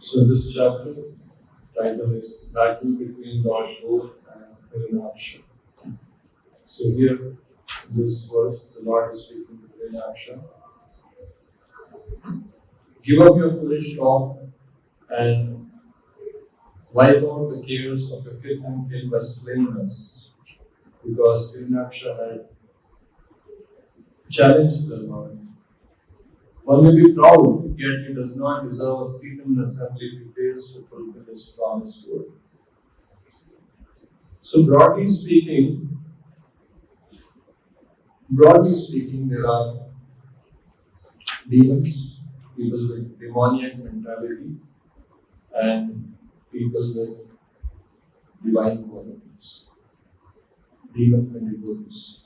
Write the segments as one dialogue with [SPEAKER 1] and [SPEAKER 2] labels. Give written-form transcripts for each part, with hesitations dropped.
[SPEAKER 1] So this chapter title is Battle Between Lord Lord and Hiranaksha. So here in this verse the Lord is speaking to Hiranaksha. Give up your foolish talk and wipe out the cares of your kith and kin by slaying us. Because Hiranaksha had challenged the Lord. One may be proud, yet he does not deserve a seat in the assembly if he fails to fulfill his promised word. So broadly speaking, there are demons, people with demoniac mentality, and people with divine qualities. Demons and devotees.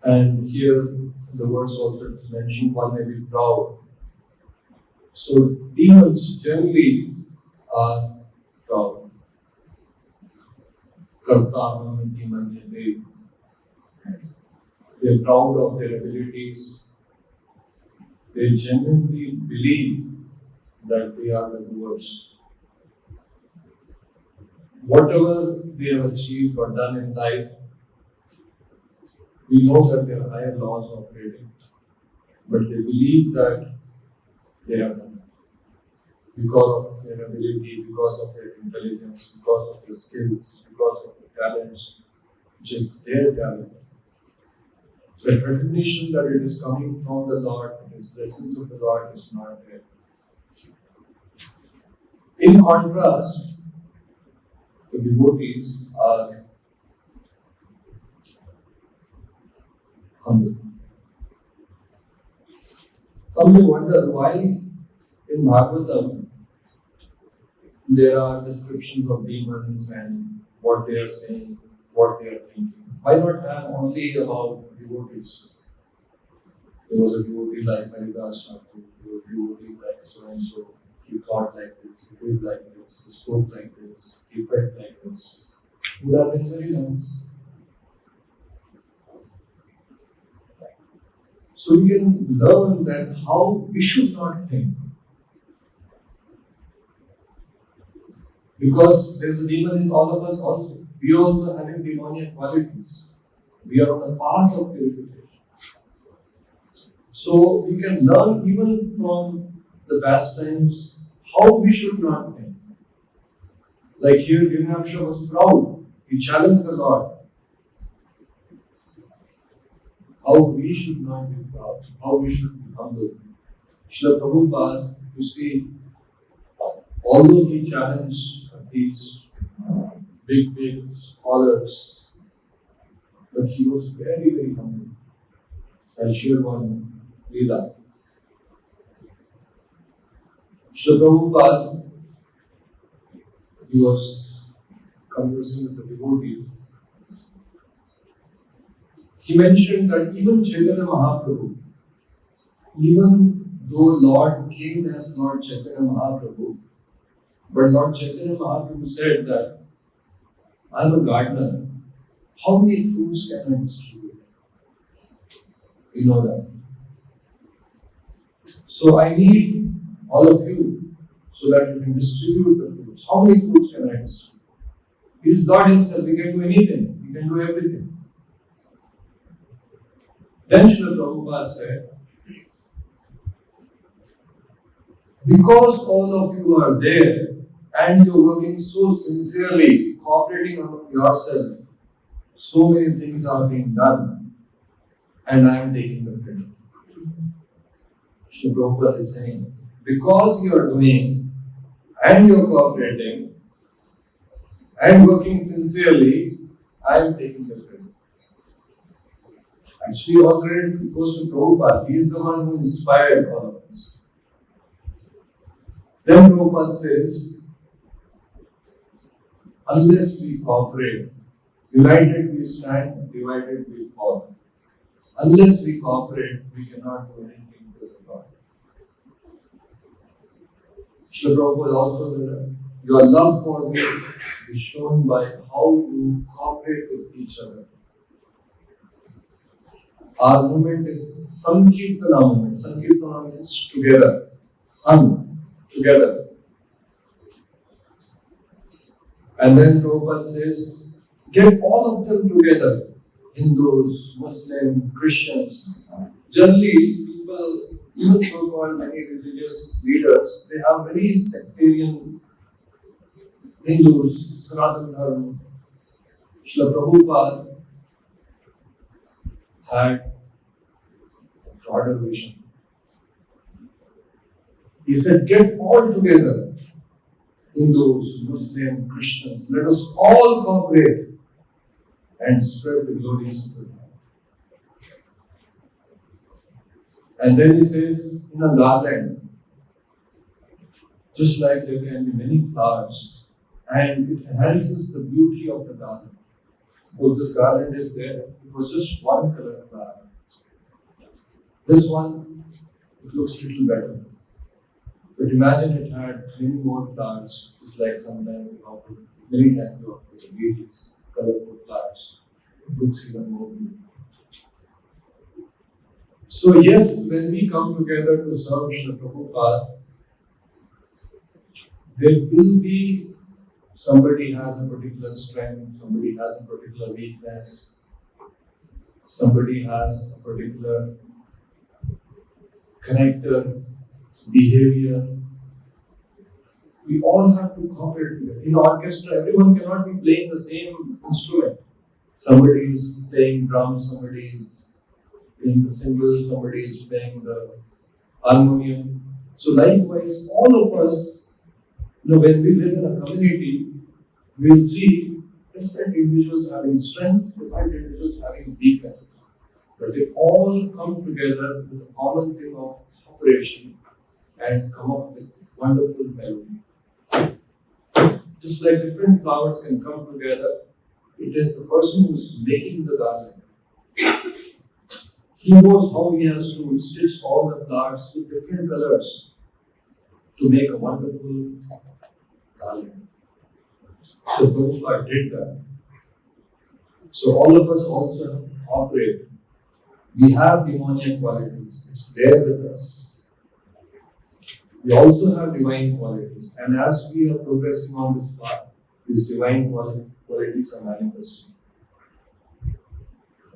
[SPEAKER 1] And here the verse also is mentioned, one may be proud. So demons generally are proud. Katha, they're proud of their abilities. They genuinely believe that they are the doers. Whatever they have achieved or done in life, we know that there are higher laws operating, but they believe that they have done it because of their ability, because of their intelligence, because of their skills, because of the talents, which is their talent. The recognition that it is coming from the Lord, it is blessings of the Lord, is not there. In contrast, the devotees are humble. Some may wonder why in Bhagavatam there are descriptions of demons and what they are saying, what they are thinking. Why not have only about devotees? There was a devotee like Amitasana, there was a devotee like so and so. He thought like this, he did like this, he spoke like this, he felt like this. Would have been very nice. So we can learn that how we should not think. Because there is a demon in all of us also. We are also having demoniac qualities. We are on the path of purification. So we can learn even from the past times how we should not think. Like here, Hiranaksha was proud. He challenged the Lord. How we should not be proud, how we should be humble. Srila Prabhupada, you see, although he challenged these big scholars, but he was very, very humble. I'll share one Leela. Srila Prabhupada, he was conversing with the devotees. He mentioned that even Chaitanya Mahaprabhu, even though Lord came as Lord Chaitanya Mahaprabhu, but Lord Chaitanya Mahaprabhu said that, I am a gardener, how many fruits can I distribute? You know that. So I need all of you so that you can distribute the fruits. How many fruits can I distribute? He is God himself, he can do anything, he can do everything. Then Srila Prabhupada said, because all of you are there and you're working so sincerely, cooperating among yourself, so many things are being done, and I am taking the credit. Srila Prabhupada is saying, because you are doing and you are cooperating and working sincerely, I am taking the credit. Actually, all credit goes to Prabhupada. He is the one who inspired all of us. Then Prabhupada says, unless we cooperate, united we stand, divided we fall. Unless we cooperate, we cannot do anything for the God. Srila Prabhupada also said, your love for me is shown by how you cooperate with each other. Our movement is Sankirtana movement. Sankirtana means together. Sang, together. And then Prabhupada says, get all of them together. Hindus, Muslims, Christians. Generally, people, even so-called many religious leaders, they have very sectarian Hindus, Sanatana Dharma. Srila Prabhupada had a broader vision. He said, get all together. Hindus, Muslims, Christians, let us all cooperate and spread the glories of the Lord. And then he says, in a garland, just like there can be many flowers, and it enhances the beauty of the garland. Suppose this garland is there, it was just one color flower. This one, it looks a little better. But imagine it had many more flowers, just like sometimes we offer, many times we offer the deities, colorful flowers. It looks even more beautiful. So yes, when we come together to serve Srila Prabhupada, there will be somebody has a particular strength, somebody has a particular weakness, somebody has a particular character, behavior. We all have to cooperate together. In orchestra, everyone cannot be playing the same instrument. Somebody is playing drums, somebody is playing the cymbals, somebody is playing the harmonium. So likewise, all of us, when we live in a community, we will see different individuals having strengths, different individuals having weaknesses. But they all come together with a common thing of cooperation and come up with wonderful melody. Just like different flowers can come together, it is the person who is making the garland. He knows how he has to stitch all the flowers with different colors to make a wonderful garland. So Prabhupada did that. So all of us also have to cooperate. We have demoniac qualities. It's there with us. We also have divine qualities. And as we are progressing on this path, these divine qualities are manifesting.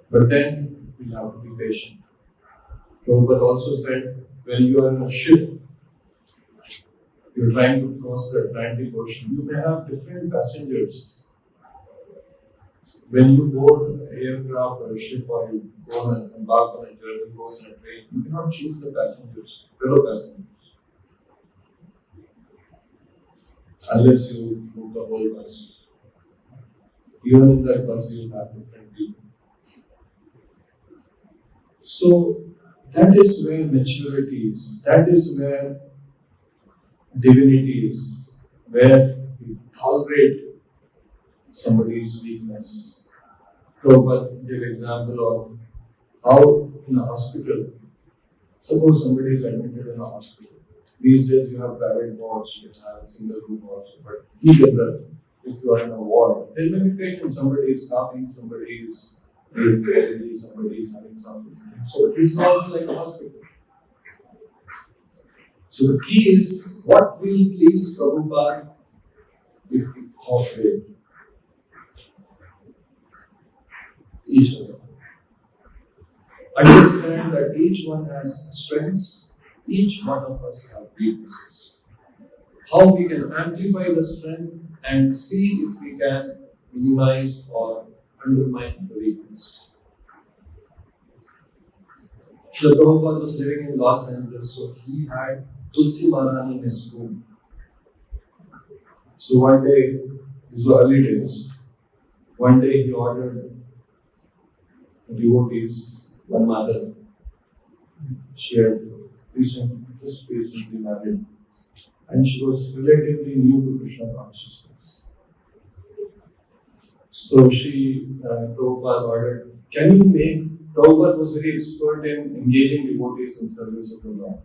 [SPEAKER 1] But then we have to be patient. Prabhupada also said, when you are in a ship, you're trying to cross the Atlantic Ocean, you may have different passengers. When you board an aircraft or a ship or you go and embark on a journey, go on a train, you cannot choose the passengers, fellow passengers. Unless you book the whole bus. Even in that bus, you have different people. So, that is where maturity is. That is where divinity is. Where we tolerate somebody's weakness. Prabhupada gave example of how in a hospital, suppose somebody is admitted in a hospital. These days you have private wards, you have single room also, but in general, if you are in a ward, there may be patients, somebody is coughing, somebody is ill, somebody is having something. So this is also like a hospital. So the key is what will please Prabhupada if we cooperate each other. Understand that each one has strengths, each one of us have weaknesses. How we can amplify the strength and see if we can minimize or undermine the weakness. Srila Prabhupada was living in Los Angeles, so he had Tulsi Maharani in his room. So one day, these were early days, one day he ordered devotees, one mother, she had just recently married, and she was relatively new to Krishna consciousness. So Prabhupada ordered, can you make, Prabhupada was very expert in engaging devotees in service of the Lord.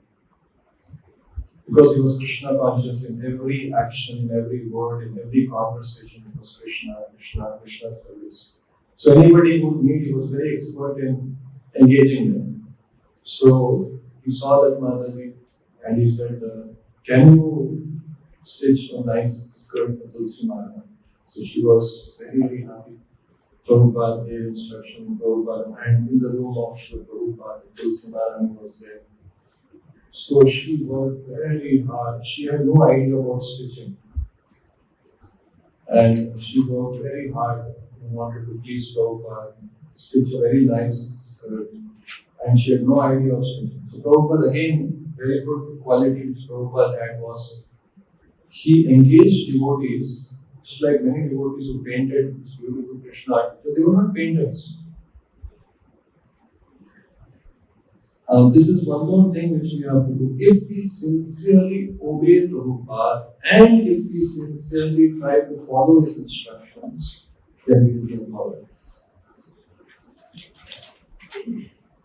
[SPEAKER 1] Because he was Krishna conscious in every action, in every word, in every conversation, it was Krishna, Krishna, Krishna service. So anybody who would meet, he was very expert in engaging them. So he saw that Mataji and he said, can you stitch a nice skirt for Tulsi Mata? So she was very, very happy. Prabhupada gave instruction, Prabhupada, and in the room of Srila Prabhupada, Tulsi Mata was there. So she worked very hard. She had no idea about stitching. And she worked very hard and wanted to please Prabhupada, stitch a very nice skirt. And she had no idea of stitching. So Prabhupada, again, very good quality which Prabhupada had was he engaged devotees, just like many devotees who painted this beautiful Krishna art. So they were not painters. This is one more thing which we have to do. If we sincerely obey Prabhupada and if we sincerely try to follow his instructions, then we will get power.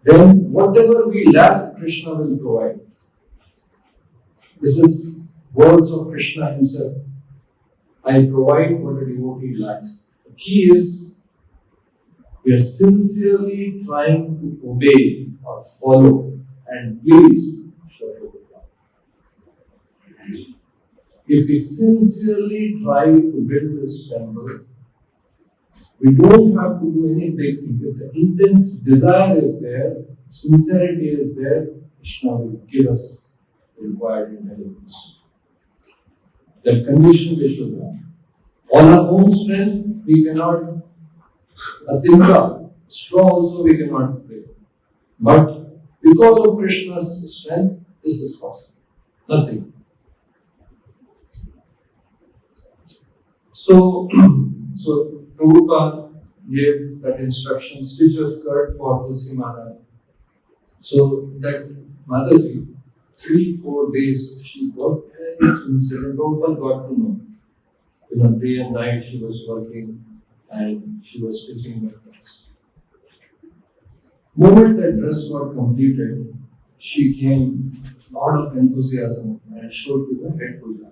[SPEAKER 1] Then whatever we lack, Krishna will provide. This is words of Krishna himself. I provide what a devotee lacks. The key is we are sincerely trying to obey or follow and please Shri Prabhupada. If we sincerely try to build this temple, we don't have to do any big thing. If the intense desire is there, sincerity is there, Krishna will give us the required intelligence. That condition we should have. On our own strength, we cannot, a tinsa, straw also we cannot break. But because of Krishna's strength, this is possible. Nothing. So Prabhupada gave that instruction, stitch a skirt for Tulsi Mata. So that Mataji, 3-4 days, she worked very sincerely. Prabhupada got to know. Day and night she was working and she was stitching the dress. Moment that dress was completed, she came a lot of enthusiasm and showed to the head puja.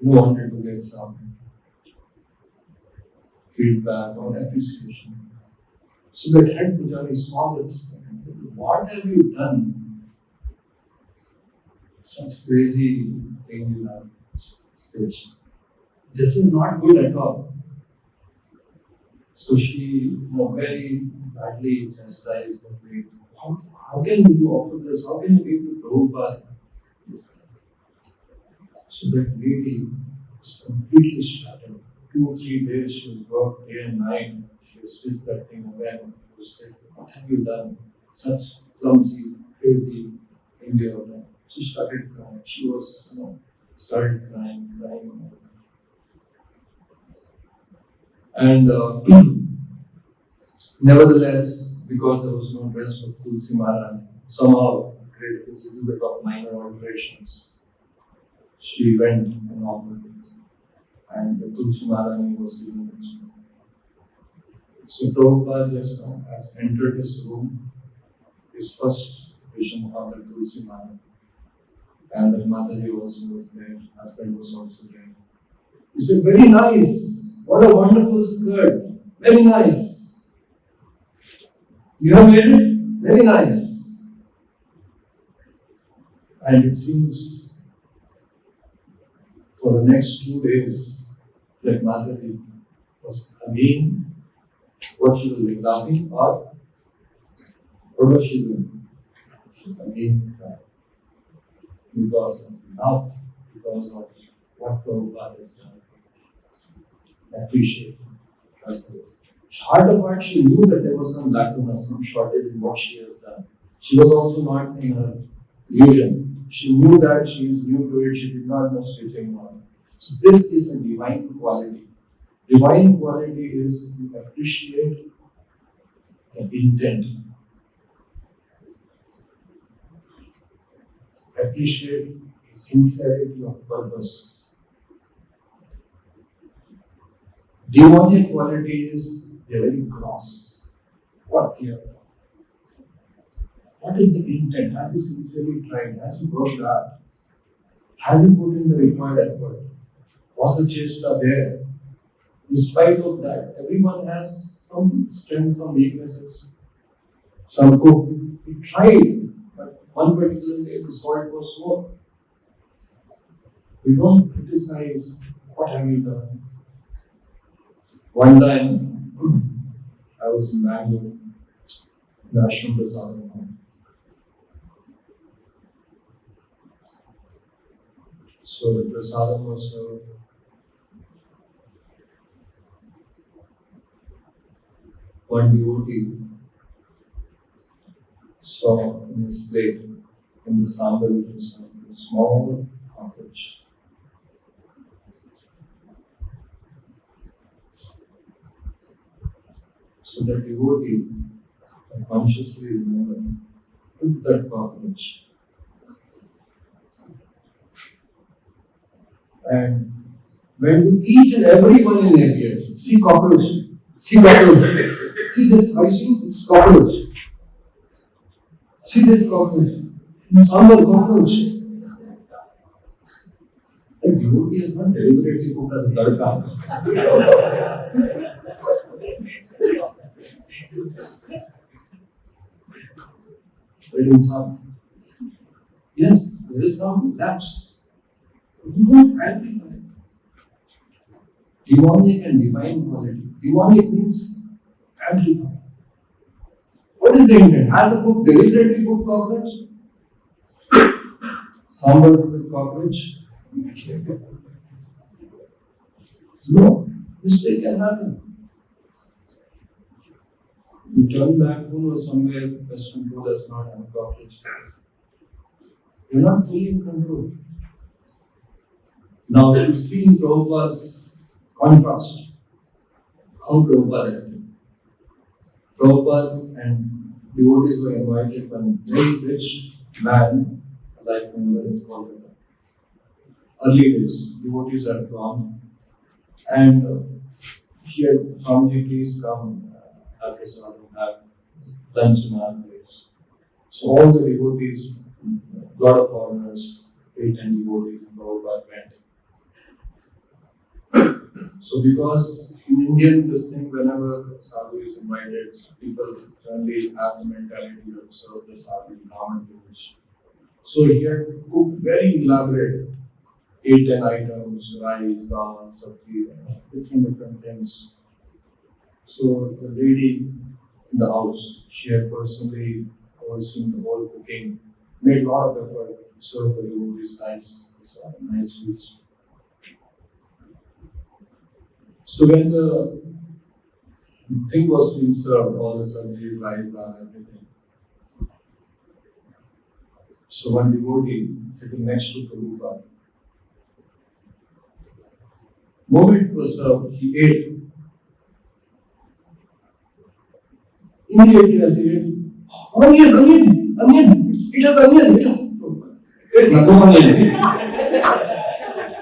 [SPEAKER 1] Who wanted to get some feedback or appreciation. So that head pujari saw this and said, what have you done? Such crazy thing you have stitched. This is not good at all. So she, very badly chastised and prayed, how can you offer this? How can you give to Prabhupada this? So that lady was completely shattered. 2-3 days she was worked day and night. She stitched that thing again. She said, what have you done? Such clumsy, crazy thing you have done. She started crying. She was, started crying. And nevertheless, because there was no dress for Tulsi Maharani, somehow created a little bit of minor alterations. She went and offered it. And the Tulsi Maharani was given it. So Prabhupada just has entered his room, his first vision of the Tulsi Maharani. And the Mataji also was there, husband was also there. He said, very nice, what a wonderful skirt, very nice. You have made it? Very nice. And it seems for the next 2 days that Mataji was again, what she was like, laughing or what was she doing? She was again crying. Because of love, because of what Prabhupada has done. Appreciate herself. Heart of heart, she knew that there was some lacuna, some shortage in what she has done. She was also not in her illusion. She knew that she is new to it, she did not know stitching on. So this is a divine quality. Divine quality is to appreciate the intent. Appreciate the sincerity of purpose. Demonic quality is they are very gross. What they have done? What is the intent? Has he sincerely tried? Has he worked hard? Has he put in the required effort? Was the chesta there? In spite of that, everyone has some strengths, some weaknesses. Some cook, he tried, but one particular day the salt was more. We don't criticize what have you done. One time, I was in Bangalore, in Ashram Prasadam. So the prasadam was served. One devotee saw in his plate, in the Sanga which was served, a small cockroach. So the devotee consciously remembered, took that cockroach and went to each and every one in the area. See cockroach, see cockroach, see this, I see it's cockroach. See this cockroach, some more cockroach. The devotee is not deliberately cooked as a tadka. But in some, yes, there is some lapse. You don't amplify it. Demonic and divine quality. Demonic means amplify. What is the intent? Has a cook deliberately cooked cockroach? Somebody with cockroach? No, mistake can happen. You turn back home or somewhere, best control does not have cockroach. You're not fully in control. Now, you've seen Prabhupada's contrast. How Prabhupada acted. Prabhupada and devotees were invited by a very rich man, a life member in Kolkata. Early days, devotees had gone, and he had Swamiji, please come, have prasadam, have lunch in our place. So all the devotees, a lot of foreigners, 8-10 devotees, and Prabhupada went. So because in Indian this thing, whenever sadhu is invited, people generally have the mentality of serve the sadhu in common language. So he had cooked very elaborate 8-10 items, rice, dal, sabji, different things. So the lady in the house, she had personally overseen the whole cooking, made a lot of effort to serve the devotees nice feast. So when the thing was being served, all the sabji, rice, dal, everything. So one devotee sitting next to Prabhupada, moment it was served, he ate. Immediately as he ate, onion, it has onion. No onion.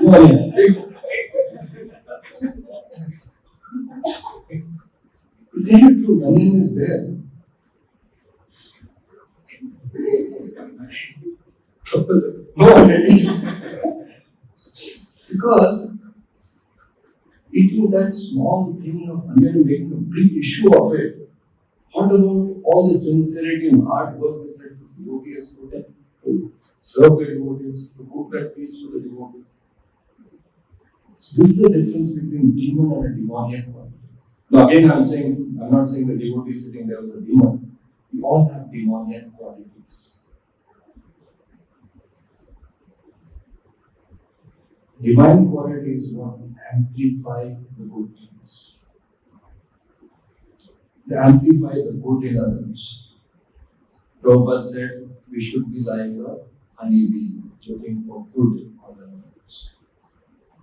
[SPEAKER 1] No onion. To tell you the truth, onion is there. No onion. Because eating that small thing of onion and making a big issue of it, what about all the sincerity and hard work that the devotee has put in to serve the devotees, to cook that feast for the devotees? So this is the difference between demon and a demoniac quality. Now again I'm not saying the devotee sitting there was a demon. We all have demoniac qualities. Divine qualities what amplify the good things. They amplify the good in others. Prabhupada said we should be like a honeybee looking for good in others.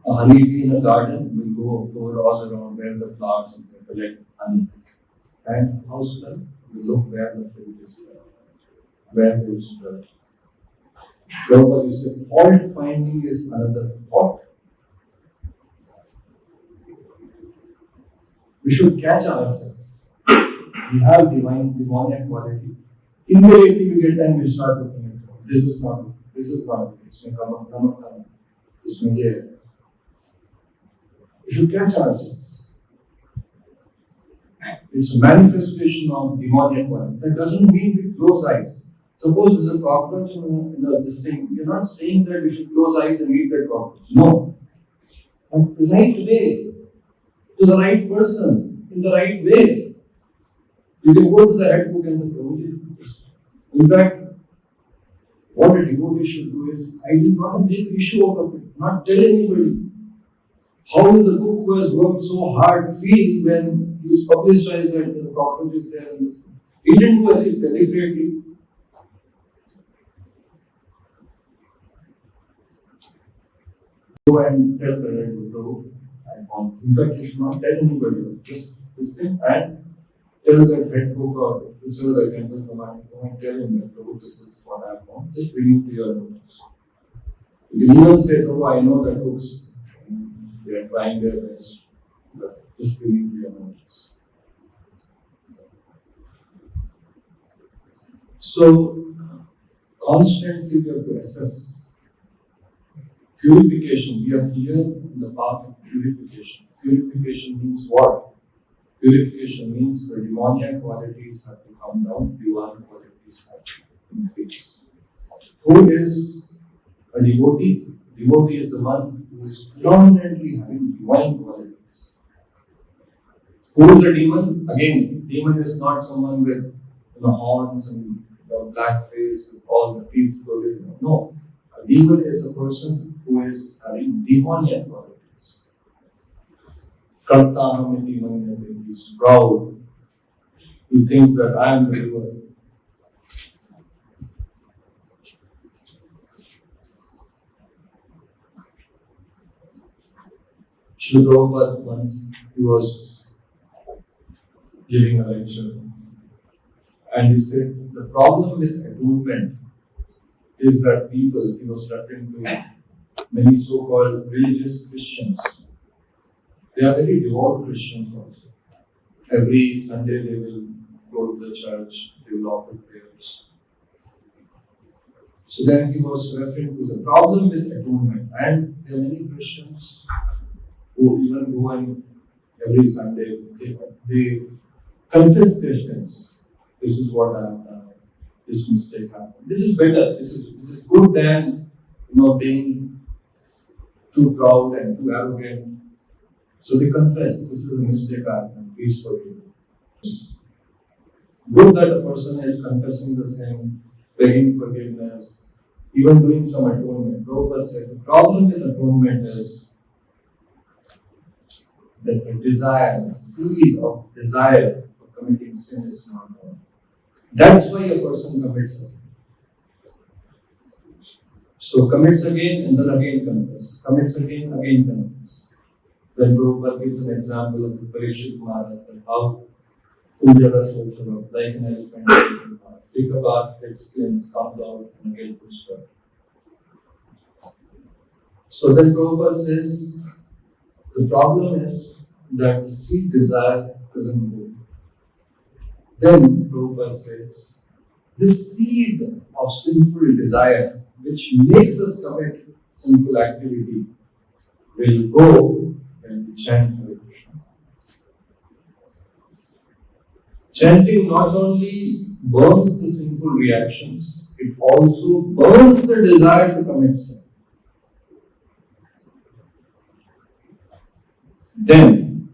[SPEAKER 1] A honeybee in a garden will go over all around where the flowers and they collect honey. And houseman will look where the fruit is there, where there is dirt. Prabhupada used to say, fault finding is another fault. We should catch ourselves. We have demoniac quality. Immediately we get time, we start looking at it. This is not, this may come up, this may be. We should catch ourselves. It's a manifestation of demonic quality. That doesn't mean we close eyes. Suppose there's a cockroach in this thing. You're not saying that we should close eyes and eat that cockroach. No. But the right way, to the right person, in the right way. You can go to the head cook and say, "Prabhuji." In fact, what a devotee should do is, I will not make issue out of it, not tell anybody. How will the cook who has worked so hard feel when he's publicized that the cockroach is there in this? He didn't do it deliberately. Go and tell the Red Prabhu, I found. In fact, you should not tell anybody else. Just listen and tell that head cook or whichever the temple commander, go and tell him that Prabhu, this is what I found. Just bring it to your notice. You can even say, Prabhu, I know that cooks, they are trying their best, but just bring it to your notice. So, constantly we have to assess purification. We are here in the path of purification. Purification means what? Purification means the demoniac qualities have to come down, divine qualities have to increase. Who is a devotee? Devotee is the one who is predominantly having divine qualities. Who is a demon? Again, demon is not someone with horns and black face with all the teeth floated. No. A demon is a person who is having demoniac qualities. Katha, he's proud. He thinks that I am the giver. Srila Prabhupada once, he was giving a lecture and he said, the problem with atonement is that people, he was referring to many so-called religious Christians, they are very devout Christians also. Every Sunday they will go to the church, they will offer prayers. So then he was referring to the problem with atonement, and there are many Christians who even go and every Sunday they confess their sins. This is what I have done. This mistake happened. This is better. This is good than being too proud and too arrogant. So they confess, this is a mistake I have done. Please forgive me. Good that a person is confessing the sin, begging forgiveness, even doing some atonement. Prabhupada said the problem with atonement is that the desire, the seed of desire for committing sin is not there. That's why a person commits again. So commits again and then again confess. Commits again confess. Then Prabhupada gives an example of the Parishit Maharaj and how Ujjala Sochara, like an elephant, take a bath, it spins, comes out, and again puts back. So then Prabhupada says, the problem is that the seed desire doesn't go. Then Prabhupada says, this seed of sinful desire, which makes us commit sinful activity, will go when we chant Hare Krishna. Chanting not only burns the sinful reactions, it also burns the desire to commit sin. Then,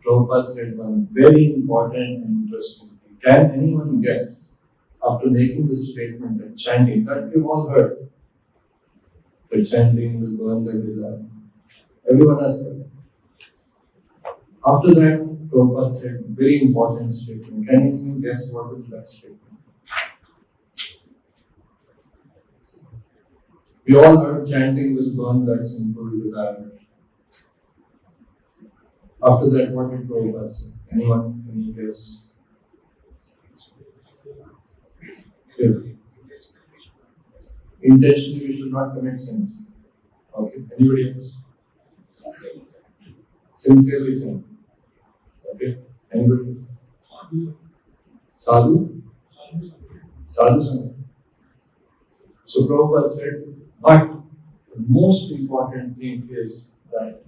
[SPEAKER 1] Prabhupada said one very important and interesting thing. Can anyone guess, after making this statement, that chanting, that we've all heard, that chanting will burn the desire? Everyone has heard. After that, Prabhupada said very important statement. Can anyone guess what is that statement? We all heard chanting will burn that sinful desire. After that, what did Prabhupada say? Anyone? Any guess? Yes. Intentionally, we should not commit sins. Okay. Anybody else? Sincerely think. Okay. Anybody else? Sadhu? Sadhu Sanga. So Prabhupada said, but the most important thing is that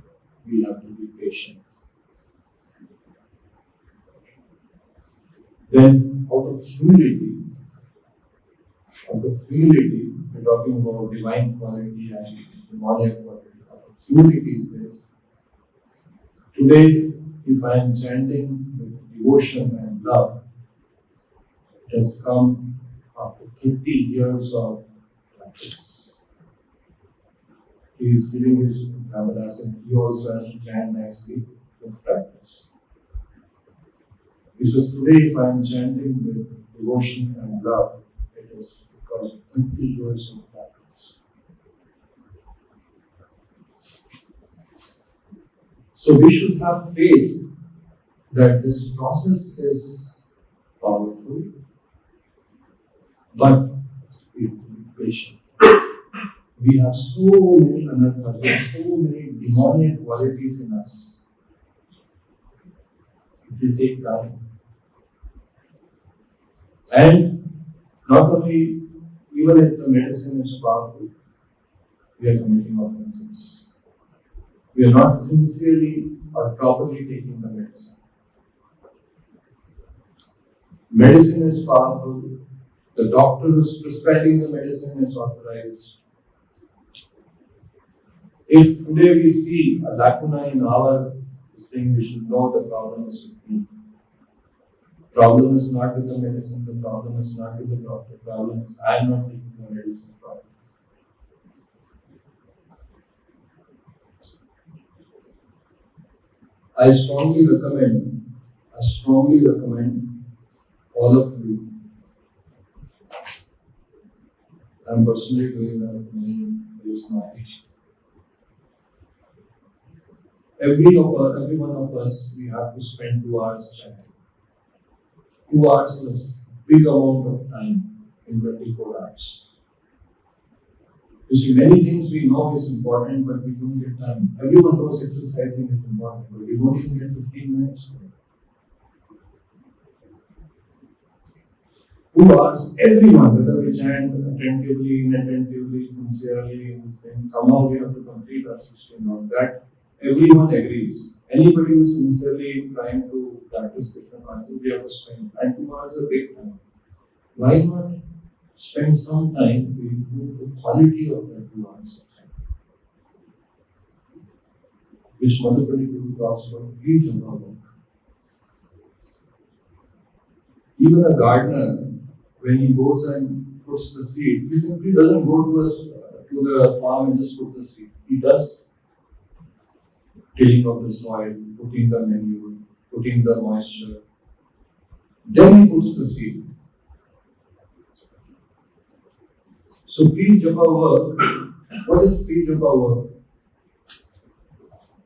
[SPEAKER 1] we have to be patient. then out of humility, we're talking about divine quality and demonic quality. Out of humility says, today, if I am chanting with devotion and love, it has come after 30 years of practice. He is giving his Amitasana. He also has to chant nicely with practice. He says, today, if I am chanting with devotion and love, it is because of 30 years of practice. So we should have faith that this process is powerful, but we have to be patient. We have so many anarthas, we have so many demonic qualities in us. It will take time. And not only, even if the medicine is powerful, we are committing offenses. We are not sincerely or properly taking the medicine. Medicine is powerful. The doctor who is prescribing the medicine is authorized. If today we see a lacuna in our thing, we should know the problem is with me. The problem is not with the medicine, the problem is not with the doctor, the problem is I am not taking the medicine properly. I strongly recommend all of you. I am personally doing that for many years now. Every one of us, we have to spend 2 hours chanting. 2 hours is a big amount of time in 24 hours. You see, many things we know is important, but we don't get time. Everyone knows exercising is important, but we don't even get 15 minutes for it. 2 hours, everyone, whether we chant attentively, inattentively, sincerely, somehow we have to complete our 16 hours. That everyone agrees. Anybody who is sincerely trying to practice Krishna consciousness, we have to spend. And 2 hours is a big time. Why not spend some time to improve the quality of that 2 hours of time? Which Madhukari Guru talks about each of our work. Even a gardener, when he goes and puts the seed, he simply doesn't go to the farm and just puts the seed. He does tilling of the soil, putting the manure, putting the moisture. Then he puts the seed. So pre-japa work, what is pre-japa work?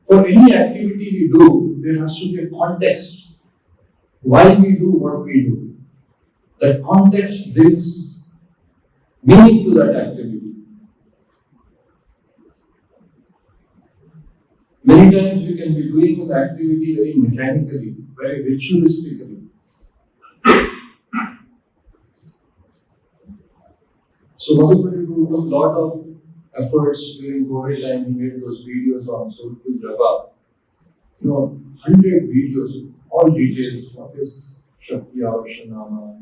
[SPEAKER 1] For any activity we do, there has to be a context. Why we do what we do. That context brings meaning to that activity. Many times we can be doing an activity very mechanically, very ritualistically. So Madhukari Guru took a lot of efforts during COVID time. He made those videos on Soulful Japa. 100 videos, all details. What is Shakti Avashanama?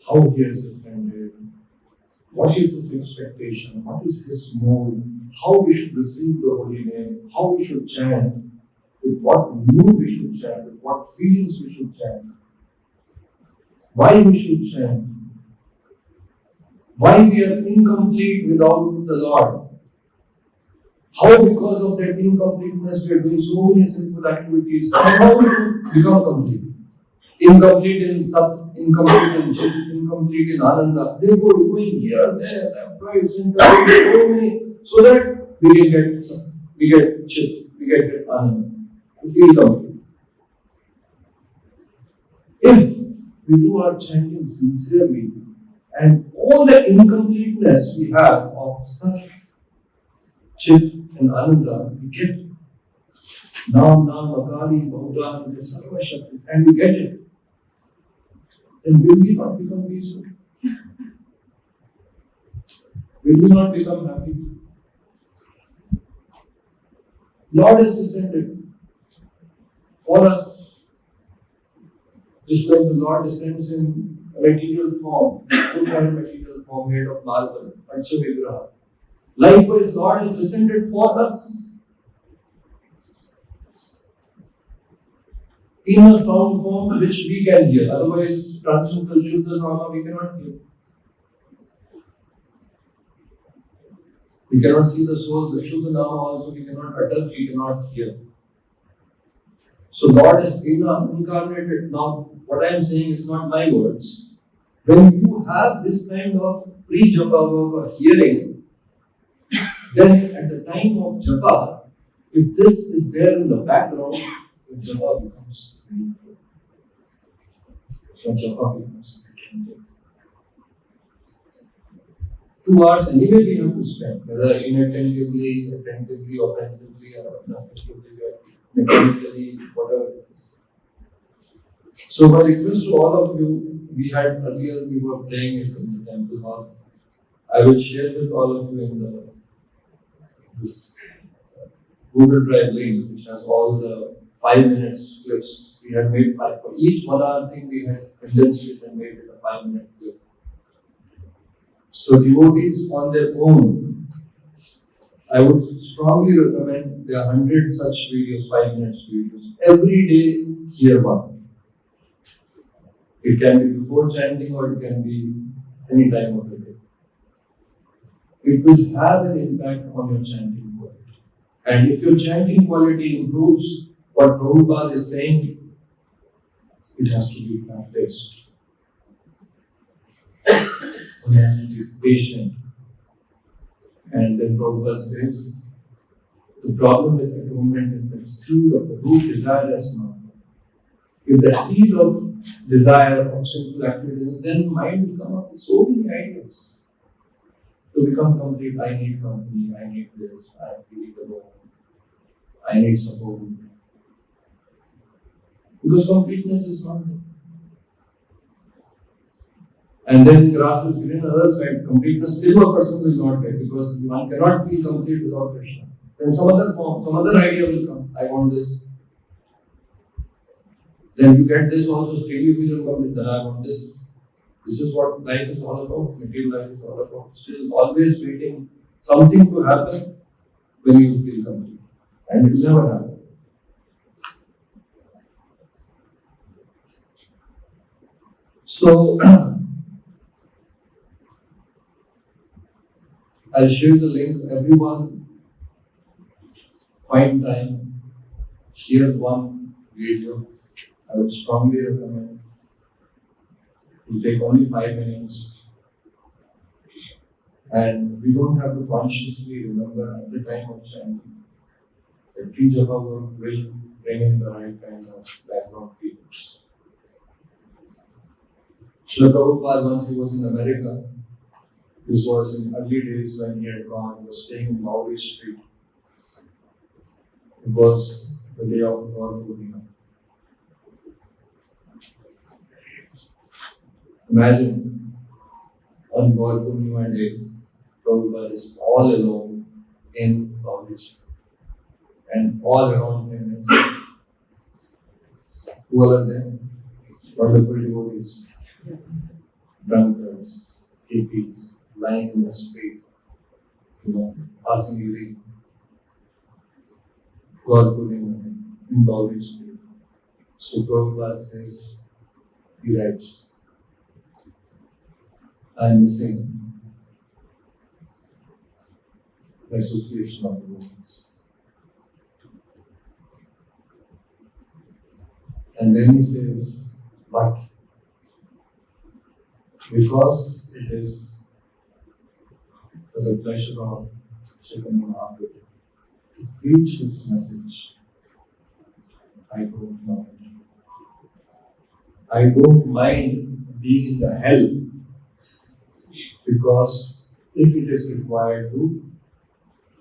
[SPEAKER 1] How he has ascended? What is his expectation? What is his mood? How we should receive the holy name? How we should chant? With what mood we should chant? With what feelings we should chant? Why we should chant? Why we are incomplete without the Lord? How because of that incompleteness we are doing so many sinful activities, somehow to become complete. Incomplete in Sat, incomplete in Chit, incomplete in Ananda. Therefore, going here, there, left, right, center, so many, so that we can get Sat, we get Chit, we get Ananda, to feel complete. If we do our chanting sincerely, and all the incompleteness we have of Sat, Chit, and Ananda, we get Nam, Akali, Bhagavatam, Sarva Shakti, and we get it. Then will we not become peaceful? Will we not become happy? Lord is descended for us. Just like the Lord descends in a material form, full-time material form made of marble, Panchavigraha. Likewise, Lord has descended for us in a sound form which we can hear. Otherwise, transcendental Shuddha Nama we cannot hear. We cannot see the soul, the Shuddha Nama also we cannot utter, we cannot hear. So Lord is incarnated. Now, what I am saying is not my words. When you have this kind of pre-japa work or hearing, then at the time of japa, if this is there in the background, the japa becomes meaningful. The japa becomes meaningful. 2 hours anyway we have to spend, whether inattentively, attentively, offensively, or unaffectively, or mechanically, whatever it is. So my request to all of you, we were playing it in the temple hall. I will share with all of you in this Google Drive link, which has all the 5 minutes clips. We had made 5 for each 1 hour thing. We had condensed it and made it a 5-minute clip. So devotees on their own, I would strongly recommend, there are 100 such videos, 5 minutes videos. Every day, hear one. It can be before chanting or it can be any time of the day. It will have an impact on your chanting quality. And if your chanting quality improves, what Prabhupada is saying, it has to be practiced. One has to be patient. And then Prabhupada says, the problem with atonement is that seed of the root desire has not. If the seed of desire of sinful activities, then the mind will come up with so many ideas. To become complete, I need company, I need this, I am feeling alone, I need support. Because completeness is not there. And then grass is green on the other side, completeness still a person will not get because one cannot feel complete without Krishna. Then some other form, some other idea will come. I want this. Then you get this also, still you feel incomplete, then I want this. This is what life is all about, material life is all about. Still always waiting something to happen when you feel complete. And it will never happen. So, I'll share the link. Everyone, find time, hear one video. I would strongly recommend. It will take only 5 minutes. And we don't have to consciously remember at the time of chanting that pre-japa work will bring in the right kind of background feelings. Srila Prabhupada, once he was in America, this was in early days when he had gone, he was staying in Mowry Street. It was the day of Gaur Purnima. Imagine on Gaur Purnima day, Prabhupada is all alone in Mowry Street. And all around him is who are there? Wonderful devotees, drunkards, hippies, lying in the street, passing urine. God put him in Mowry Street. So Prabhupada says, he writes, I am missing the association of devotees. And then he says, but because it is for the pleasure of Chaitanya Mahaprabhu to preach this message, I don't mind. I don't mind being in the hell because if it is required to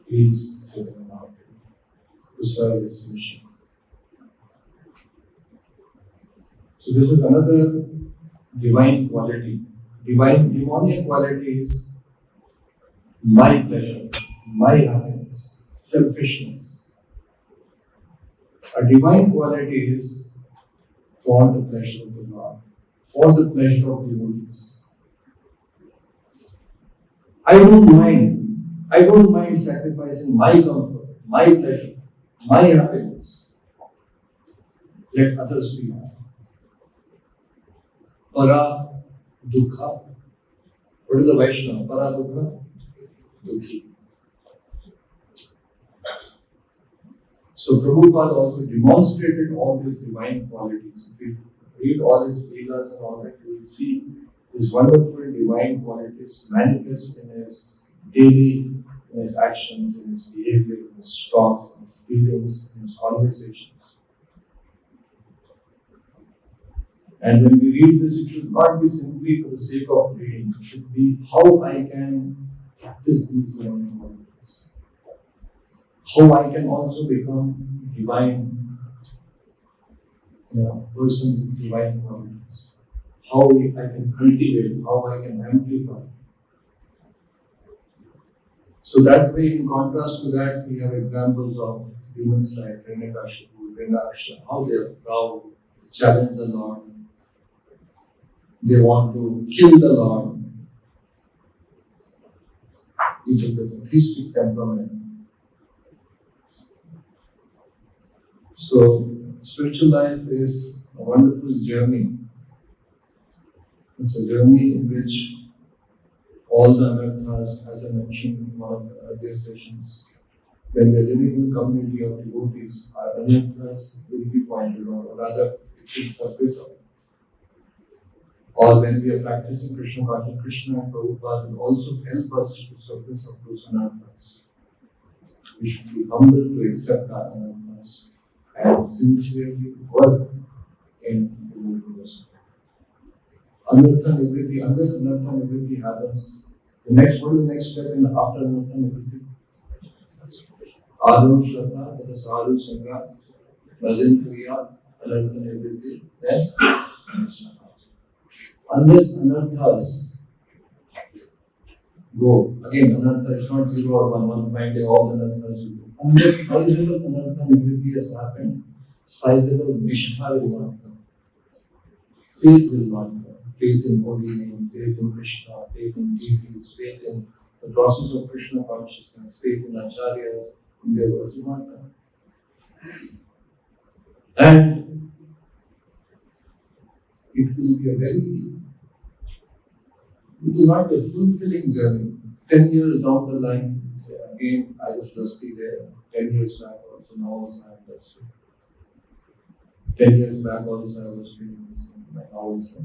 [SPEAKER 1] please Chaitanya Mahaprabhu, to serve his mission. So this is another divine quality. Demonic quality is my pleasure, my happiness, selfishness. A divine quality is for the pleasure of the Lord. for the pleasure of devotees. I don't mind sacrificing my comfort, my pleasure, my happiness. Let others be happy. Para dukha. What is the Vaishnava? Para dukha? Dukhi. So Prabhupada also demonstrated all these divine qualities. If you read all his leelas and all that, you will see his wonderful divine qualities manifest in his daily, in his actions, in his behavior, in his talks, in his feelings, in his conversations. And when we read this, it should not be simply for the sake of reading. It should be how I can practice these divine qualities. How I can also become divine, person with divine qualities. How I can cultivate, how I can amplify. So that way, in contrast to that, we have examples of demons like Hiranyakashipu, Hiranyakashipu, how they are proud, challenge the Lord. They want to kill the Lord. People with a theistic temperament. So, spiritual life is a wonderful journey. It's a journey in which all the anarthas, as I mentioned in one of the earlier sessions, when we are living in a community of devotees, our anarthas will be pointed out, or rather, it will surface out. Or when we are practicing Krishna consciousness, Krishna and Prabhupada will also help us to surface of those anarthas. We should be humble to accept our anarthas and sincerely work in devotees. Anartha nivritti, unless anartha nivritti happens, what is the next step in after anartha nivritti? Adu shraddha, that is adu sanga, bhajan kriya, anartha nivritti, then unless anarthas go, again anartha is not 0 or 1 fine day, all the anarthas will go. Unless sizable anartha nivritti has happened, sizable nishtha will not come. Faith will not come. Faith in holy name, faith in Krishna, faith in deities, faith in the process of Krishna consciousness, faith in acharyas, in their words will not come. And it will be it will not be a fulfilling journey. 10 years down the line, say, again, I was lusty there. 10 years back also, now also I am lusty. 10 years back also I was feeling this thing, now also.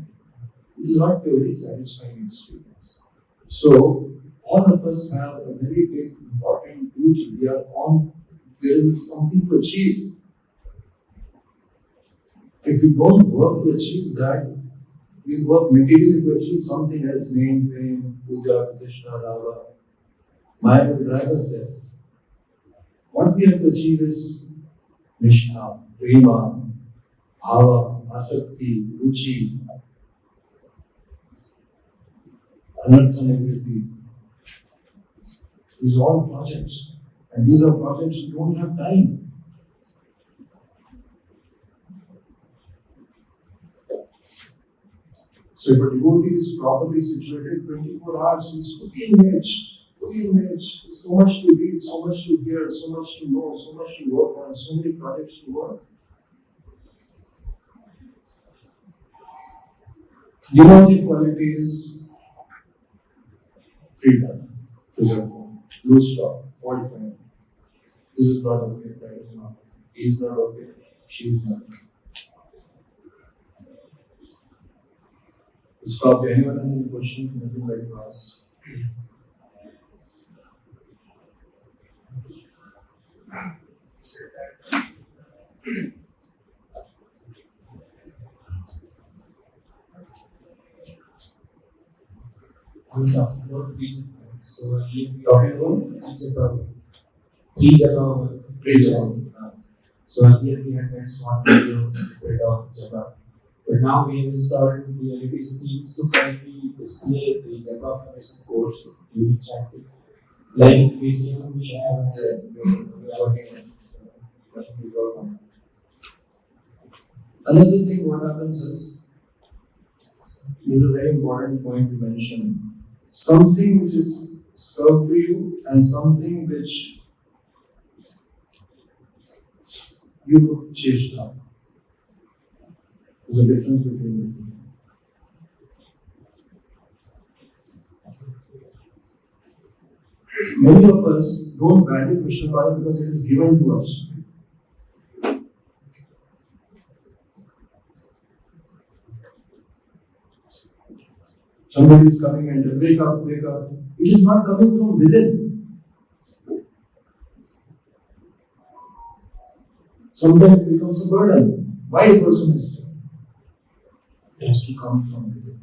[SPEAKER 1] It will not be a very satisfying experience. So, all of us have a very big, important duty. There is something to achieve. If we don't work to achieve that, we work materially to achieve something else, name, fame, puja, pratishtha, lava. Maya will drive us there. What we have to achieve is nishtha, prema, bhava, asakti, ruchi, anartha nivritti. These are all projects. And these are projects who don't have time. So if a devotee is properly situated 24 hours, he is fully engaged. So much to read, so much to hear, so much to know, so much to work on, so many projects to work. The only quality is freedom, freedom, loose stop, 45. This is not okay, that is not okay. He is not okay, she is not okay. Stop. Anyone has any questions? Nothing like to ask.
[SPEAKER 2] I'm talking about three. So if we talking about three japa. So earlier we had made small videos spread of japa. But now we have installed the LED screens to currently display the japa formation codes during chanting. Like we see we have
[SPEAKER 1] Another thing, what happens is This is a very important point you mentioned. Something which is served to you and something which you could chase up. There's a difference between the two. Many of us don't value Krishna consciousness because it is given to us. Somebody is coming and tells, wake up, wake up. It is not coming from within. Sometimes it becomes a burden. Why a person is doing it? It has to come from within.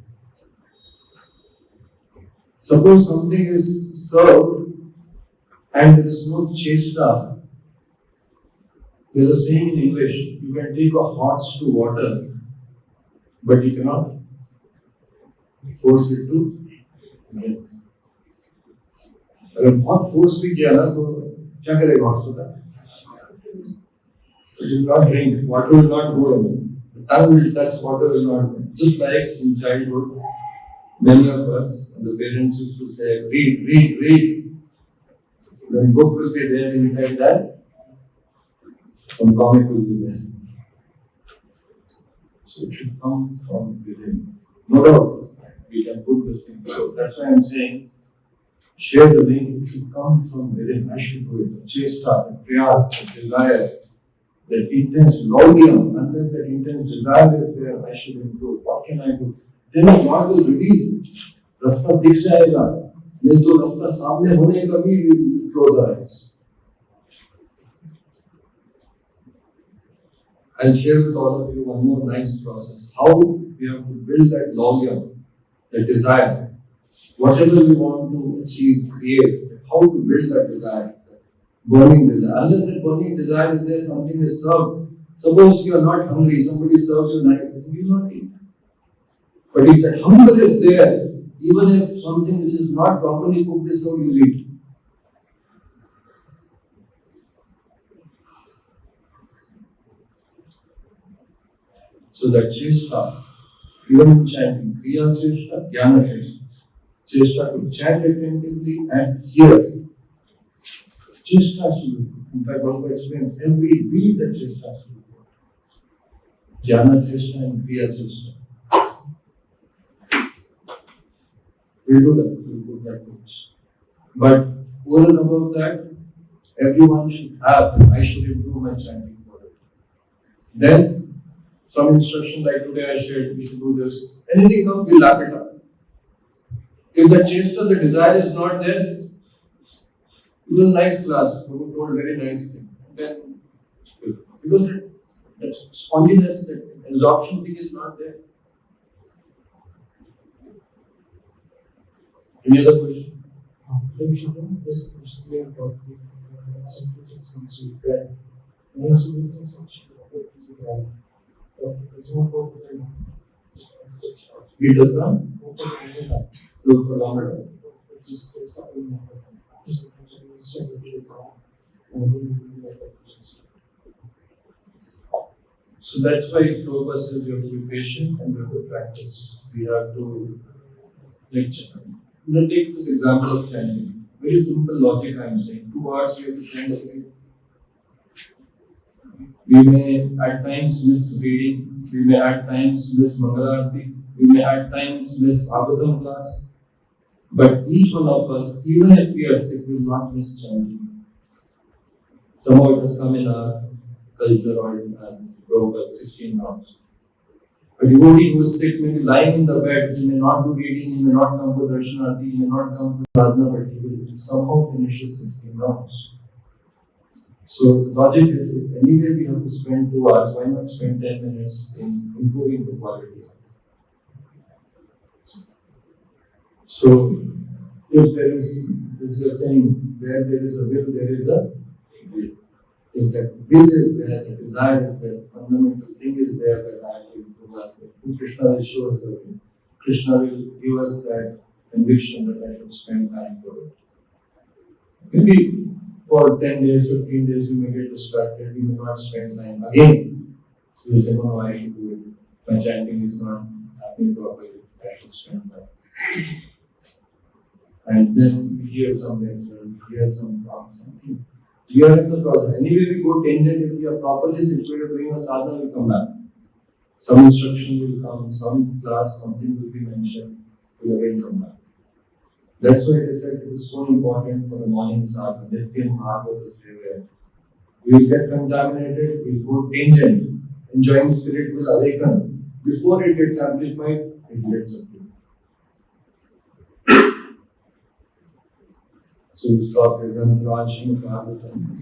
[SPEAKER 1] Suppose something is served and there is no chesta. There is a saying in English, you can take a horse to water, but you cannot force it to drink. अगर बहुत force भी किया ना तो क्या करेगा horse होता है? It will not drink, water will not go in. The tongue will touch, water will not go. Just like in childhood, many of us, the parents used to say, read, read, read. Then book will be there inside that, some comic will be there. So it should come from within. No doubt. We can put this thing. So that's why I'm saying, share the link, it should come from within. I should do it. The chesta, the prayas, the desire, that intense longing, unless that intense desire is there, I should improve. What can I do? Then God will reveal. Rasta dikh jayega. नहीं तो रास्ता सामने होने का भी will close our eyes. I'll share with all of you one more nice process. How we have to build that longing. The desire, whatever we want to achieve, create, how to build that desire, burning desire. Unless that burning desire is there, something is served. Suppose you are not hungry, somebody serves you nice, you will not eat. But if that hunger is there, even if something which is not properly cooked is served, you will eat. So that chesta, even in chanting, kriya chesta, jnana chesta. Chesta to chant attentively and hear. Chesta should be. In fact, one experience, every beat that chesta should be. Jnana chesta and kriya chesta. We'll do that. We'll put that course. But over and above that, everyone should have, I should improve my chanting for it. Then, some instruction like today I shared, we should do this. Anything else, we'll lap it up. If the chesta, the desire is not there, it was a nice class, Prabhu told very nice thing. Then, because that sponginess, that absorption thing is not there. Any other question?
[SPEAKER 2] This is clear about
[SPEAKER 1] He does not look for longer time. So that's why Prabhupada says you have to be patient and you have to practice. We have to lecture. Let's take this example of chanting. Very simple logic I am saying. 2 hours you have to chant a day. We may at times miss reading, we may at times miss Mangalarti, we may at times miss bhagavatam class. But each one of us, even if we are sick, will not miss chanting. Somehow it has come in our culture or in this proverb, 16 rounds. A devotee who is sick may be lying in the bed, he may not do reading, he may not come for darshanarti, he may not come for sadhana, but he will somehow finish his 16 rounds. So the logic is, if anyway we have to spend 2 hours, why not spend 10 minutes in improving the quality? So if there is, this is a saying, where there is a will, there is a will. If that will is there, the desire is there, the fundamental thing is there that I have to improve that. Krishna will show us the way. Krishna will give us that conviction that I should spend time for it. Maybe for 10 days, 15 days, you may get distracted, you may not spend time. Again, you will say, no, I should do it. My chanting is not happening properly. I should stand up. And then we hear some lecture, we hear some talk, something. We are in the process. Anyway, we go tangent. If we are properly situated doing a sadhana, we come back. Some instruction will come, some class, something will be mentioned, we will again come back. That's why I said it is so important for the morning sadhana, Nityam Bhagavata Sevaya. We will get contaminated, we will go tangent, enjoying spirit will awaken. Before it gets amplified, it gets subdued. So we stop here. Bhagavatam.